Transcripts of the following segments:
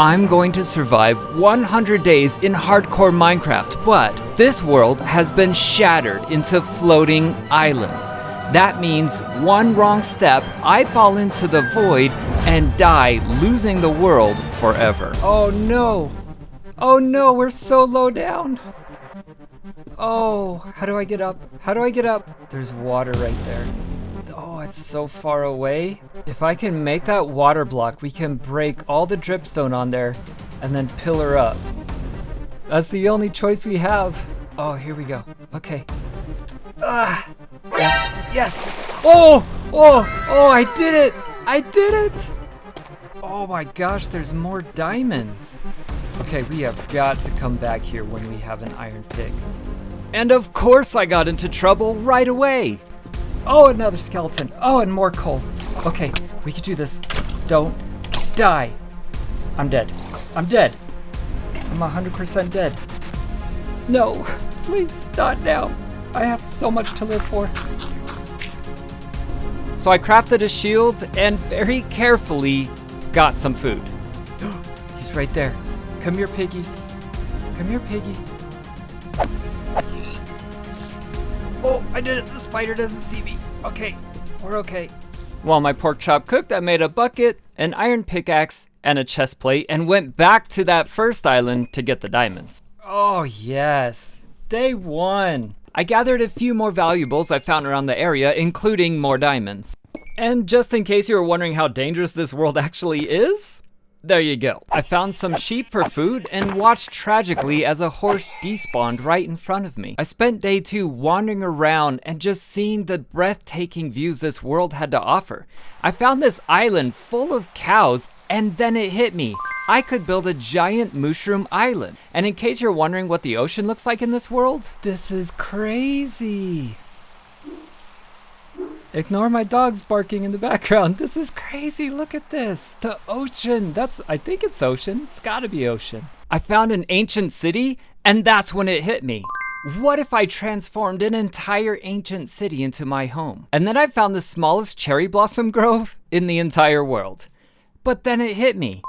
I'm going to survive 100 days in hardcore Minecraft, but this world has been shattered into floating islands. That means one wrong step, I fall into the void and die, losing the world forever. Oh no! Oh no, we're so low down! Oh, how do I get up? How do I get up? There's water right there. Oh, it's so far away. If I can make that water block, we can break all the dripstone on there and then pillar up. That's the only choice we have. Oh, here we go. Okay. Ah, yes, yes. Oh, I did it. I did it. Oh my gosh, there's more diamonds. Okay, we have got to come back here when we have an iron pick. And of course I got into trouble right away. Oh, another skeleton. Oh, and more coal. Okay, we can do this. Don't die. I'm dead. I'm dead. I'm 100% dead. No, please, not now. I have so much to live for. So I crafted a shield and very carefully got some food. He's right there. Come here, piggy. Come here, piggy. Oh, I did it. The spider doesn't see me. Okay, we're okay. While my pork chop cooked, I made a bucket, an iron pickaxe, and a chest plate, and went back to that first island to get the diamonds. Oh yes, day one. I gathered a few more valuables I found around the area, including more diamonds. And just in case you were wondering how dangerous this world actually is, there you go. I found some sheep for food and watched tragically as a horse despawned right in front of me. I spent day two wandering around and just seeing the breathtaking views this world had to offer. I found this island full of cows and then it hit me. I could build a giant mushroom island. And in case you're wondering what the ocean looks like in this world, this is crazy. Ignore my dogs barking in the background. This is crazy. Look at this. The ocean. I think it's ocean. It's gotta be ocean. I found an ancient city, and that's when it hit me. What if I transformed an entire ancient city into my home? And then I found the smallest cherry blossom grove in the entire world. But then it hit me.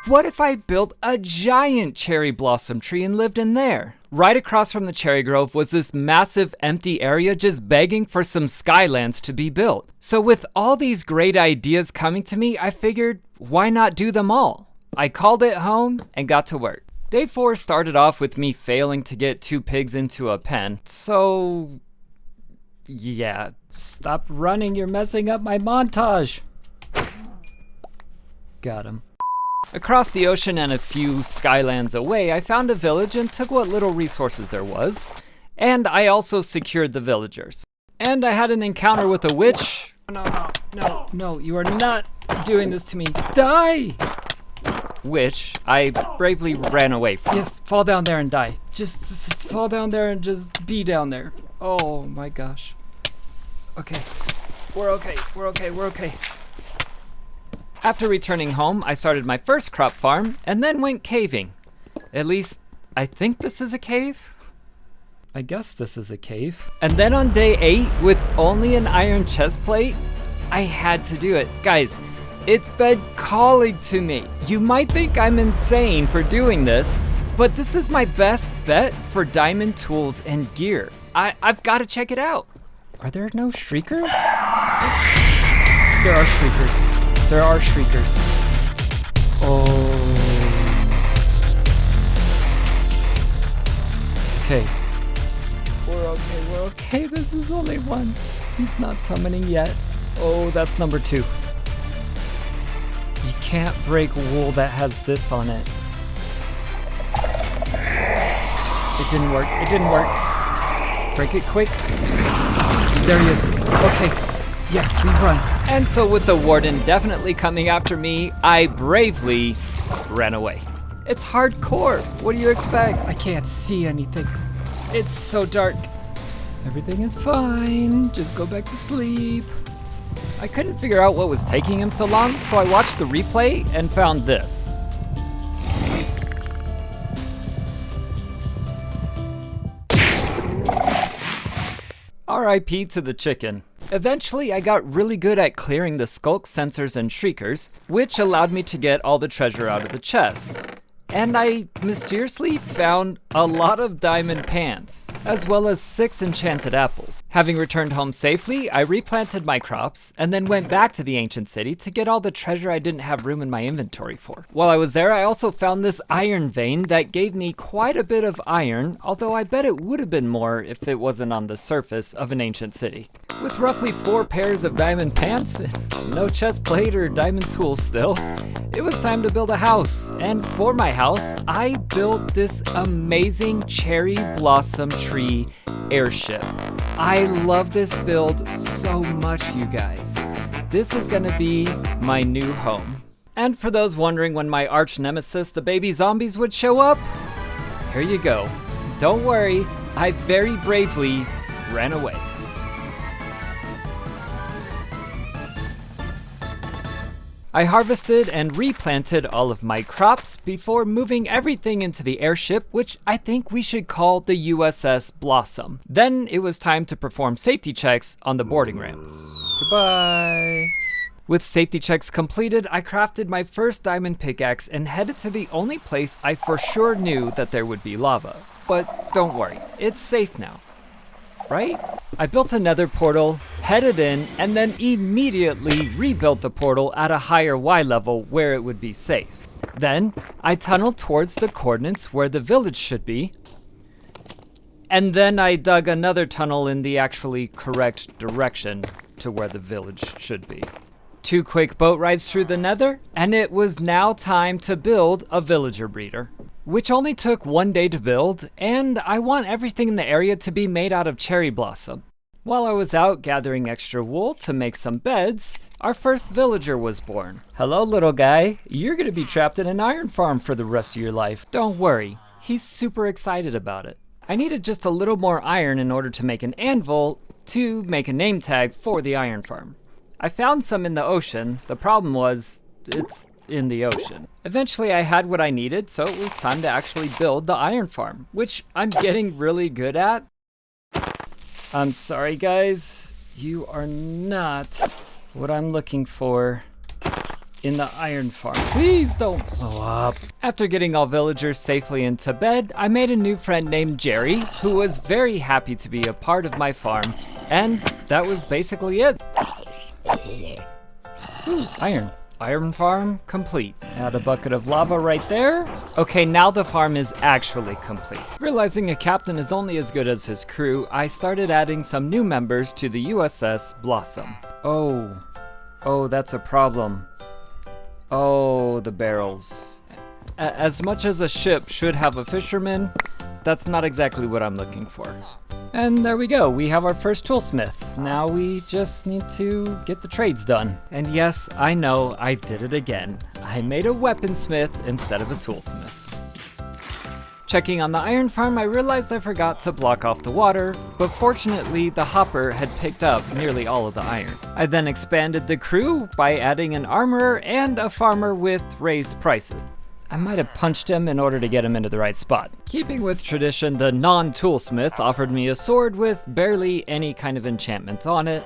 What if I built a giant cherry blossom tree and lived in there? Right across from the cherry grove was this massive empty area just begging for some skylands to be built. So with all these great ideas coming to me, I figured, why not do them all? I called it home and got to work. Day 4 started off with me failing to get 2 pigs into a pen. So, yeah, stop running, you're messing up my montage. Got him. Across the ocean and a few skylands away, I found a village and took what little resources there was. And I also secured the villagers. And I had an encounter with a witch. No, you are not doing this to me. Die! Which I bravely ran away from. Yes, fall down there and die. Just fall down there and just be down there. Oh my gosh. Okay, we're okay. After returning home, I started my first crop farm and then went caving. At least, I think this is a cave. I guess this is a cave. And then on day 8, with only an iron chest plate, I had to do it. Guys, it's been calling to me. You might think I'm insane for doing this, but this is my best bet for diamond tools and gear. I've got to check it out. Are there no shriekers? There are shriekers. There are shriekers. Oh. Okay. We're okay. This is only once. He's not summoning yet. Oh, that's number 2. You can't break wool that has this on it. It didn't work. Break it quick. There he is. Okay. Yeah, we run. And so with the warden definitely coming after me, I bravely ran away. It's hardcore. What do you expect? I can't see anything. It's so dark. Everything is fine. Just go back to sleep. I couldn't figure out what was taking him so long, so I watched the replay and found this. RIP to the chicken. Eventually, I got really good at clearing the skulk sensors and shriekers, which allowed me to get all the treasure out of the chests. And I mysteriously found a lot of diamond pants, as well as 6 enchanted apples. Having returned home safely, I replanted my crops, and then went back to the ancient city to get all the treasure I didn't have room in my inventory for. While I was there, I also found this iron vein that gave me quite a bit of iron, although I bet it would have been more if it wasn't on the surface of an ancient city. With roughly 4 pairs of diamond pants, no chest plate or diamond tools still, it was time to build a house. And for my house, I built this amazing cherry blossom tree airship. I love this build so much, you guys. This is gonna be my new home. And for those wondering when my arch nemesis, the baby zombies, would show up, here you go. Don't worry, I very bravely ran away. I harvested and replanted all of my crops before moving everything into the airship, which I think we should call the USS Blossom. Then it was time to perform safety checks on the boarding ramp. Goodbye. With safety checks completed, I crafted my first diamond pickaxe and headed to the only place I for sure knew that there would be lava. But don't worry, it's safe now. Right? I built another portal, headed in, and then immediately rebuilt the portal at a higher Y level where it would be safe. Then I tunneled towards the coordinates where the village should be, and then I dug another tunnel in the actually correct direction to where the village should be. 2 quick boat rides through the nether, and it was now time to build a villager breeder, which only took 1 day to build, and I want everything in the area to be made out of cherry blossom. While I was out gathering extra wool to make some beds, our first villager was born. Hello, little guy. You're gonna be trapped in an iron farm for the rest of your life. Don't worry, he's super excited about it. I needed just a little more iron in order to make an anvil to make a name tag for the iron farm. I found some in the ocean. The problem was, it's in the ocean. Eventually I had what I needed, so it was time to actually build the iron farm, which I'm getting really good at. I'm sorry guys, you are not what I'm looking for in the iron farm. Please don't blow up. After getting all villagers safely into bed, I made a new friend named Jerry, who was very happy to be a part of my farm, and that was basically it. Ooh, iron. Iron farm complete. Add a bucket of lava right there. Okay, now the farm is actually complete. Realizing a captain is only as good as his crew, I started adding some new members to the USS Blossom. Oh, that's a problem. Oh, the barrels. As much as a ship should have a fisherman, that's not exactly what I'm looking for. And there we go, we have our first toolsmith. Now we just need to get the trades done. And yes, I know, I did it again. I made a weaponsmith instead of a toolsmith. Checking on the iron farm, I realized I forgot to block off the water, but fortunately the hopper had picked up nearly all of the iron. I then expanded the crew by adding an armorer and a farmer with raised prices. I might have punched him in order to get him into the right spot. Keeping with tradition, the non-toolsmith offered me a sword with barely any kind of enchantments on it.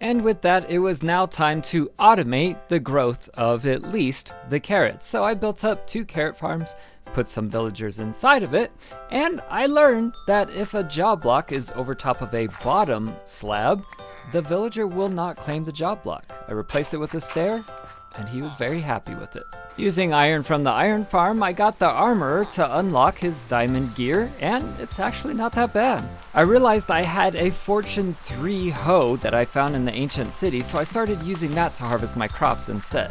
And with that, it was now time to automate the growth of at least the carrots. So I built up 2 carrot farms, put some villagers inside of it, and I learned that if a job block is over top of a bottom slab, the villager will not claim the job block. I replaced it with a stair, and he was very happy with it. Using iron from the iron farm, I got the armorer to unlock his diamond gear, and it's actually not that bad. I realized I had a Fortune 3 hoe that I found in the ancient city, so I started using that to harvest my crops instead.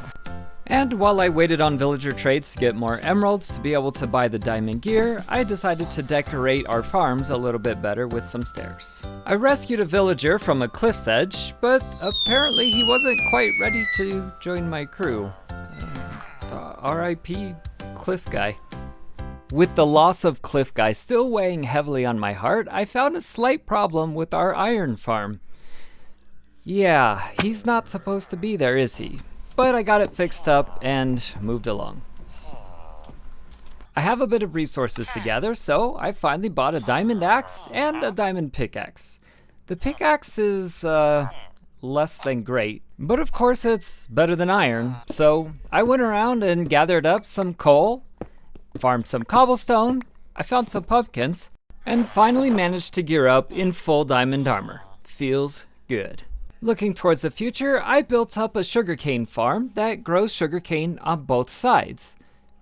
And while I waited on villager trades to get more emeralds to be able to buy the diamond gear, I decided to decorate our farms a little bit better with some stairs. I rescued a villager from a cliff's edge, but apparently he wasn't quite ready to join my crew. R.I.P. Cliff Guy. With the loss of Cliff Guy still weighing heavily on my heart, I found a slight problem with our iron farm. Yeah, he's not supposed to be there, is he? But I got it fixed up and moved along. I have a bit of resources to gather, so I finally bought a diamond axe and a diamond pickaxe. The pickaxe is less than great. But of course it's better than iron. So I went around and gathered up some coal, farmed some cobblestone, I found some pumpkins, and finally managed to gear up in full diamond armor. Feels good. Looking towards the future, I built up a sugarcane farm that grows sugarcane on both sides.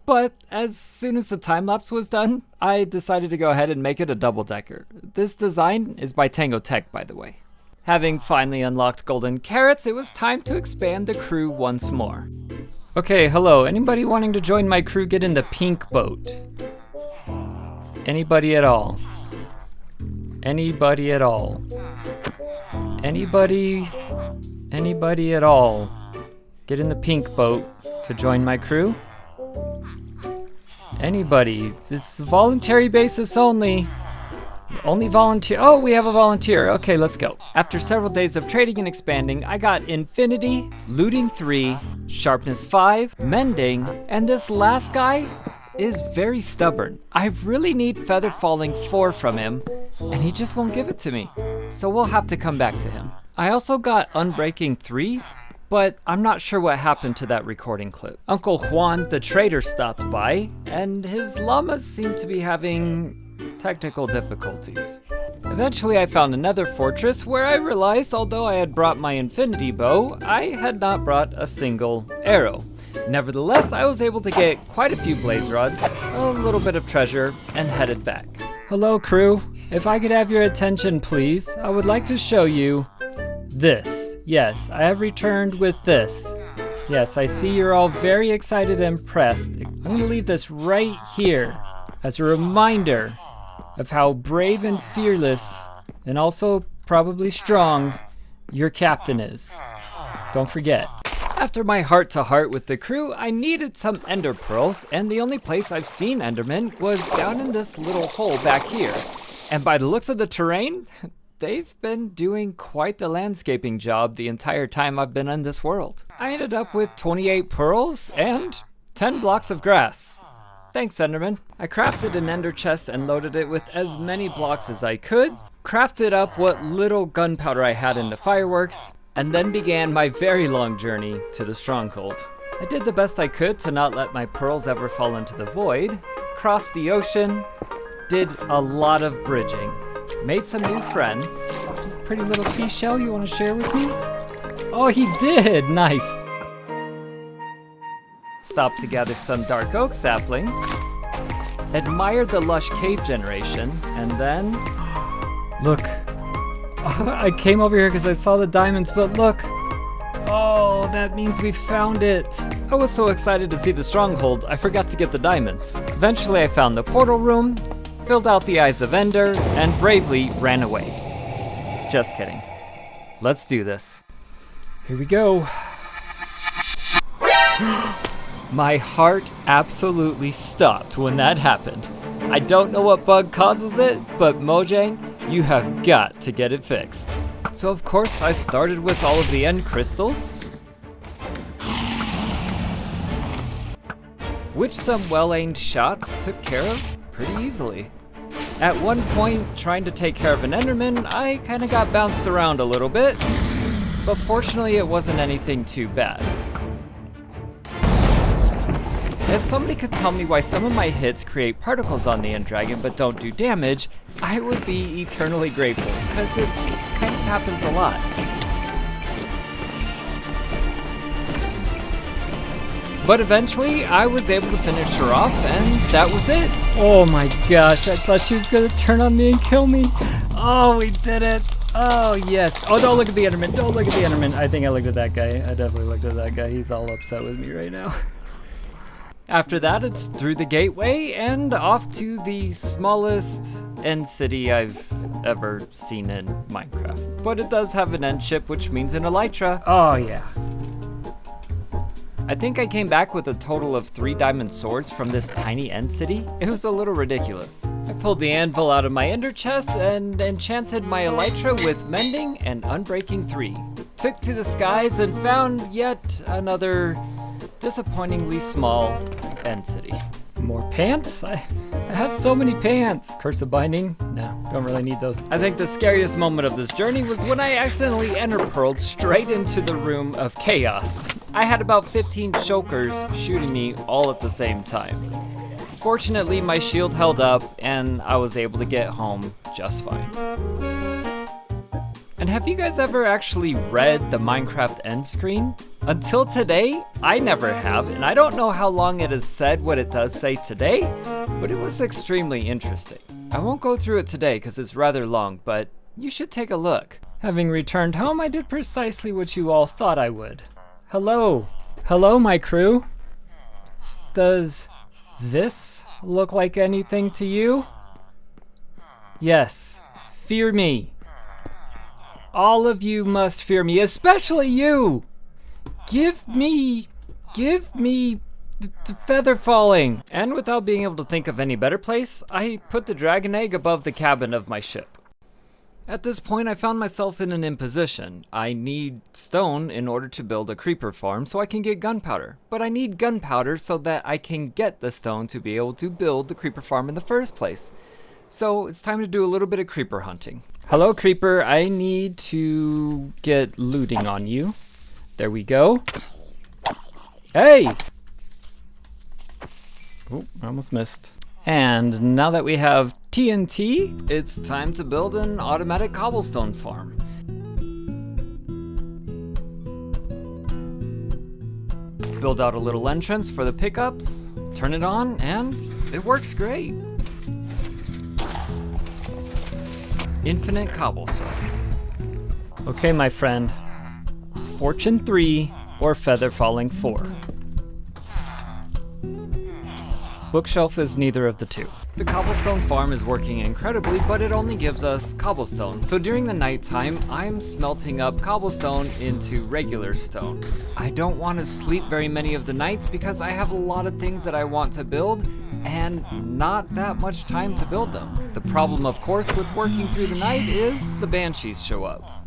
But as soon as the time-lapse was done, I decided to go ahead and make it a double-decker. This design is by Tango Tech, by the way. Having finally unlocked golden carrots, it was time to expand the crew once more. Okay, hello, anybody wanting to join my crew get in the pink boat? Anybody at all? Anybody at all? Anybody at all? Get in the pink boat to join my crew? Anybody? It's voluntary basis only. Only volunteer. Oh, we have a volunteer. Okay, let's go. After several days of trading and expanding, I got Infinity, Looting 3, Sharpness 5, Mending, and this last guy is very stubborn. I really need Feather Falling 4 from him, and he just won't give it to me. So we'll have to come back to him. I also got Unbreaking 3, but I'm not sure what happened to that recording clip. Uncle Juan the trader stopped by, and his llamas seem to be having technical difficulties. Eventually I found another fortress where I realized although I had brought my infinity bow, I had not brought a single arrow. Nevertheless, I was able to get quite a few blaze rods, a little bit of treasure, and headed back. Hello crew, if I could have your attention please, I would like to show you this. Yes, I have returned with this. Yes, I see you're all very excited and impressed. I'm gonna leave this right here as a reminder of how brave and fearless, and also probably strong, your captain is. Don't forget. After my heart-to-heart with the crew, I needed some ender pearls, and the only place I've seen endermen was down in this little hole back here. And by the looks of the terrain, they've been doing quite the landscaping job the entire time I've been in this world. I ended up with 28 pearls and 10 blocks of grass. Thanks, Enderman. I crafted an ender chest and loaded it with as many blocks as I could, crafted up what little gunpowder I had into fireworks, and then began my very long journey to the stronghold. I did the best I could to not let my pearls ever fall into the void, crossed the ocean, did a lot of bridging, made some new friends. Pretty little seashell you want to share with me? Oh, he did! Nice! Stopped to gather some dark oak saplings, admired the lush cave generation, and then... Look, I came over here because I saw the diamonds, but look! Oh, that means we found it! I was so excited to see the stronghold, I forgot to get the diamonds. Eventually I found the portal room, filled out the Eyes of Ender, and bravely ran away. Just kidding. Let's do this. Here we go. My heart absolutely stopped when that happened. I don't know what bug causes it, but Mojang, you have got to get it fixed. So of course I started with all of the end crystals, which some well-aimed shots took care of pretty easily. At one point, trying to take care of an Enderman, I kinda got bounced around a little bit, but fortunately it wasn't anything too bad. If somebody could tell me why some of my hits create particles on the end dragon but don't do damage, I would be eternally grateful, because it kind of happens a lot. But eventually, I was able to finish her off, and that was it. Oh my gosh, I thought she was gonna turn on me and kill me. Oh, we did it. Oh, yes. Oh, don't look at the Enderman. Don't look at the Enderman. I think I looked at that guy. I definitely looked at that guy. He's all upset with me right now. After that, it's through the gateway and off to the smallest end city I've ever seen in Minecraft. But it does have an end ship, which means an elytra. Oh, yeah. I think I came back with a total of 3 diamond swords from this tiny end city. It was a little ridiculous. I pulled the anvil out of my ender chest and enchanted my elytra with Mending and Unbreaking 3. Took to the skies and found yet another disappointingly small end city. More pants? I have so many pants. Curse of binding? No, don't really need those. I think the scariest moment of this journey was when I accidentally ender-pearled straight into the room of chaos. I had about 15 chokers shooting me all at the same time. Fortunately, my shield held up and I was able to get home just fine. And have you guys ever actually read the Minecraft end screen? Until today, I never have, and I don't know how long it has said what it does say today, but it was extremely interesting. I won't go through it today because it's rather long, but you should take a look. Having returned home, I did precisely what you all thought I would. Hello. Hello, my crew. Does this look like anything to you? Yes. Fear me. All of you must fear me, especially you! Give me the feather falling. And without being able to think of any better place, I put the dragon egg above the cabin of my ship. At this point, I found myself in an imposition. I need stone in order to build a creeper farm so I can get gunpowder. But I need gunpowder so that I can get the stone to be able to build the creeper farm in the first place. So it's time to do a little bit of creeper hunting. Hello, creeper. I need to get looting on you. There we go. Hey! Oh, I almost missed. And now that we have TNT, it's time to build an automatic cobblestone farm. Build out a little entrance for the pickups, turn it on, and it works great. Infinite cobblestone. Okay, my friend. Fortune 3 or feather falling 4. Bookshelf is neither of the two. The cobblestone farm is working incredibly, but it only gives us cobblestone. So during the nighttime, I'm smelting up cobblestone into regular stone. I don't want to sleep very many of the nights because I have a lot of things that I want to build and not that much time to build them. The problem, of course, with working through the night is the banshees show up.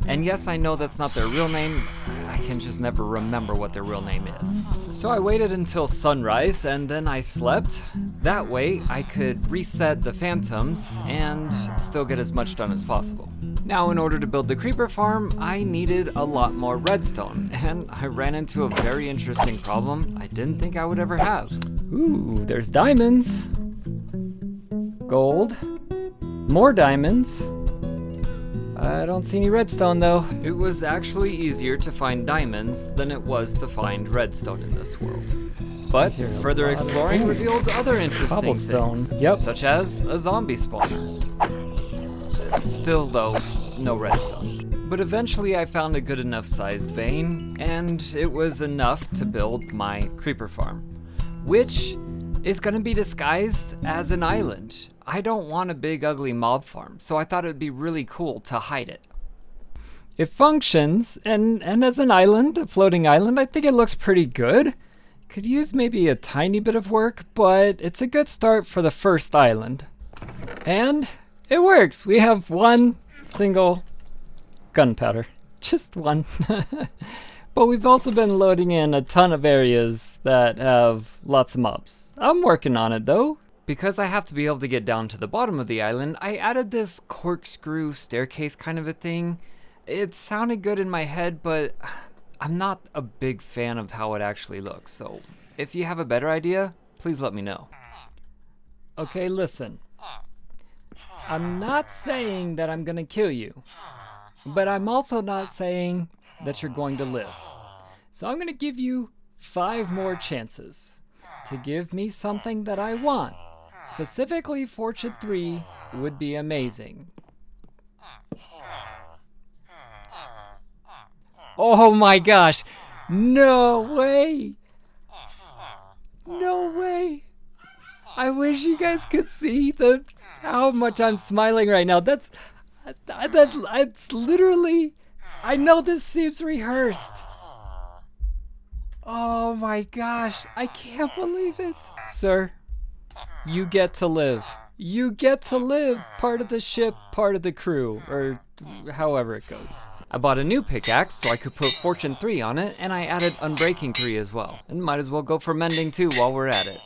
And yes, I know that's not their real name. I can just never remember what their real name is. So I waited until sunrise and then I slept. That way I could reset the phantoms and still get as much done as possible. Now, in order to build the creeper farm, I needed a lot more redstone, and I ran into a very interesting problem I didn't think I would ever have. Ooh, there's diamonds. Gold. More diamonds. I don't see any redstone though. It was actually easier to find diamonds than it was to find redstone in this world. But further exploring revealed other interesting things, such as a zombie spawner. Still though, no redstone. But eventually I found a good enough sized vein, and it was enough to build my creeper farm, which is gonna be disguised as an island. I don't want a big ugly mob farm, so I thought it'd be really cool to hide it. It functions, and as an island, a floating island, I think it looks pretty good. Could use maybe a tiny bit of work, but it's a good start for the first island. And it works. We have one single gunpowder. Just one. But we've also been loading in a ton of areas that have lots of mobs. I'm working on it though. Because I have to be able to get down to the bottom of the island, I added this corkscrew staircase kind of a thing. It sounded good in my head, but I'm not a big fan of how it actually looks. So if you have a better idea, please let me know. Okay, listen. I'm not saying that I'm gonna kill you, but I'm also not saying that you're going to live. So I'm gonna give you 5 more chances to give me something that I want. Specifically, Fortune 3 would be amazing. Oh my gosh! No way! No way! I wish you guys could see how much I'm smiling right now. That's literally, I know this seems rehearsed. Oh my gosh, I can't believe it. Sir, you get to live. You get to live. Part of the ship, part of the crew, or however it goes. I bought a new pickaxe so I could put Fortune 3 on it, and I added Unbreaking 3 as well. And might as well go for Mending 2 while we're at it.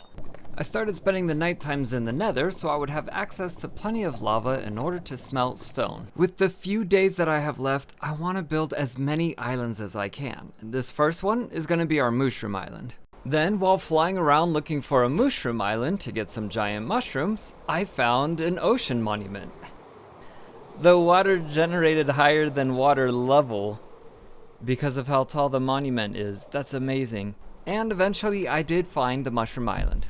I started spending the night times in the nether so I would have access to plenty of lava in order to smelt stone. With the few days that I have left, I want to build as many islands as I can. And this first one is going to be our mushroom island. Then, while flying around looking for a mushroom island to get some giant mushrooms, I found an ocean monument. The water generated higher than water level because of how tall the monument is. That's amazing. And eventually I did find the mushroom island.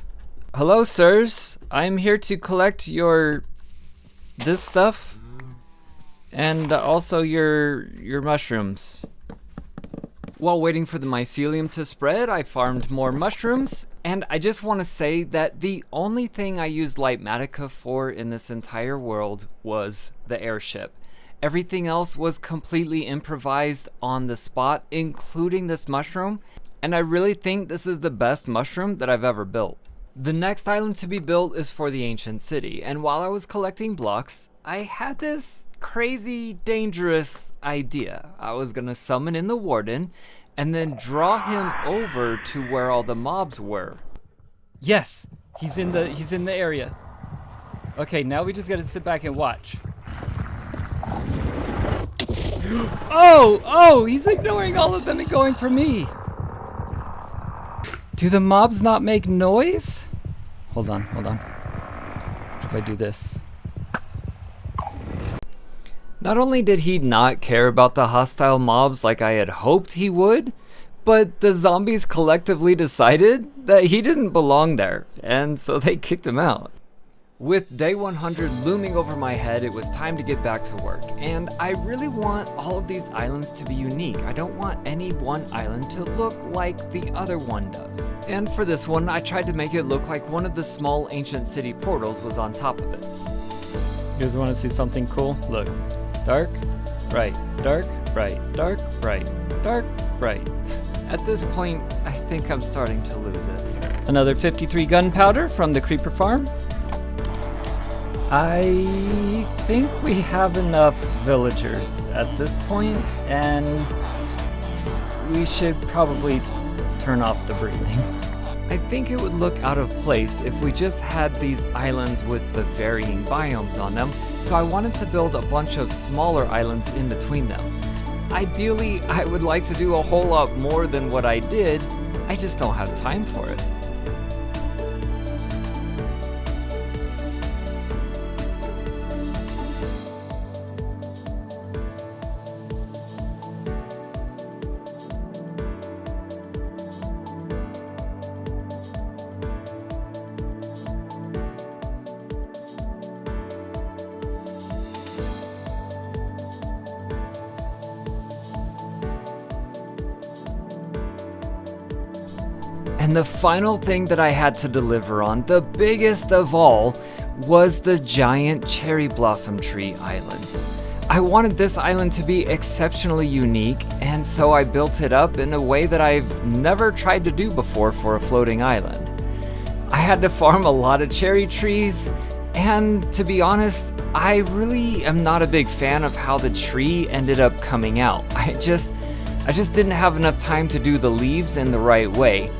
Hello, sirs. I'm here to collect this stuff and also your mushrooms. While waiting for the mycelium to spread, I farmed more mushrooms, and I just want to say that the only thing I used Lightmatica for in this entire world was the airship. Everything else was completely improvised on the spot, including this mushroom, and I really think this is the best mushroom that I've ever built. The next island to be built is for the ancient city, and while I was collecting blocks, I had this crazy, dangerous idea. I was gonna summon in the warden, and then draw him over to where all the mobs were. Yes, he's in the area. Okay, now we just gotta sit back and watch. Oh, he's ignoring all of them and going for me. Do the mobs not make noise? Hold on. What if I do this? Not only did he not care about the hostile mobs like I had hoped he would, but the zombies collectively decided that he didn't belong there, and so they kicked him out. With day 100 looming over my head, it was time to get back to work, and I really want all of these islands to be unique. I don't want any one island to look like the other one does. And for this one, I tried to make it look like one of the small ancient city portals was on top of it. You guys want to see something cool? Look. Dark, bright, dark, bright, dark, bright, dark, bright. At this point, I think I'm starting to lose it. Another 53 gunpowder from the creeper farm. I think we have enough villagers at this point, and we should probably turn off the breathing. I think it would look out of place if we just had these islands with the varying biomes on them, so I wanted to build a bunch of smaller islands in between them. Ideally, I would like to do a whole lot more than what I did, I just don't have time for it. And the final thing that I had to deliver on, the biggest of all, was the giant cherry blossom tree island. I wanted this island to be exceptionally unique, and so I built it up in a way that I've never tried to do before for a floating island. I had to farm a lot of cherry trees, and to be honest, I really am not a big fan of how the tree ended up coming out. I just didn't have enough time to do the leaves in the right way.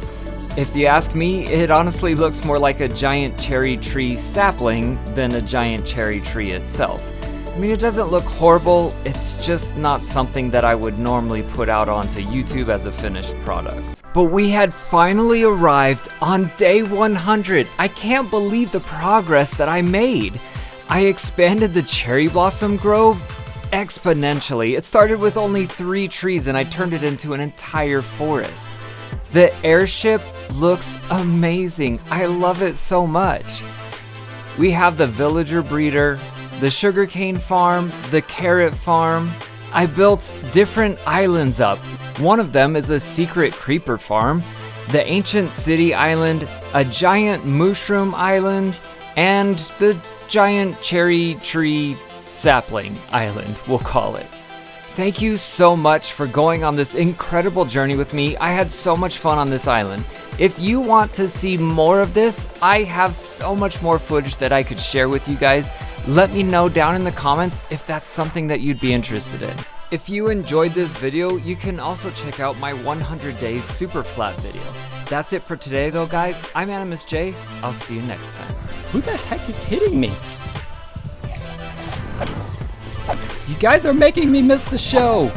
If you ask me, it honestly looks more like a giant cherry tree sapling than a giant cherry tree itself. I mean, it doesn't look horrible, it's just not something that I would normally put out onto YouTube as a finished product. But we had finally arrived on day 100. I can't believe the progress that I made. I expanded the cherry blossom grove exponentially. It started with only 3 trees and I turned it into an entire forest. The airship looks amazing. I love it so much. We have the villager breeder, the sugarcane farm, the carrot farm. I built different islands up. One of them is a secret creeper farm, the ancient city island, a giant mushroom island, and the giant cherry tree sapling island, we'll call it. Thank you so much for going on this incredible journey with me. I had so much fun on this island. If you want to see more of this, I have so much more footage that I could share with you guys. Let me know down in the comments if that's something that you'd be interested in. If you enjoyed this video, you can also check out my 100 days super flat video. That's it for today though, guys. I'm Animus J. I'll see you next time. Who the heck is hitting me? You guys are making me miss the show.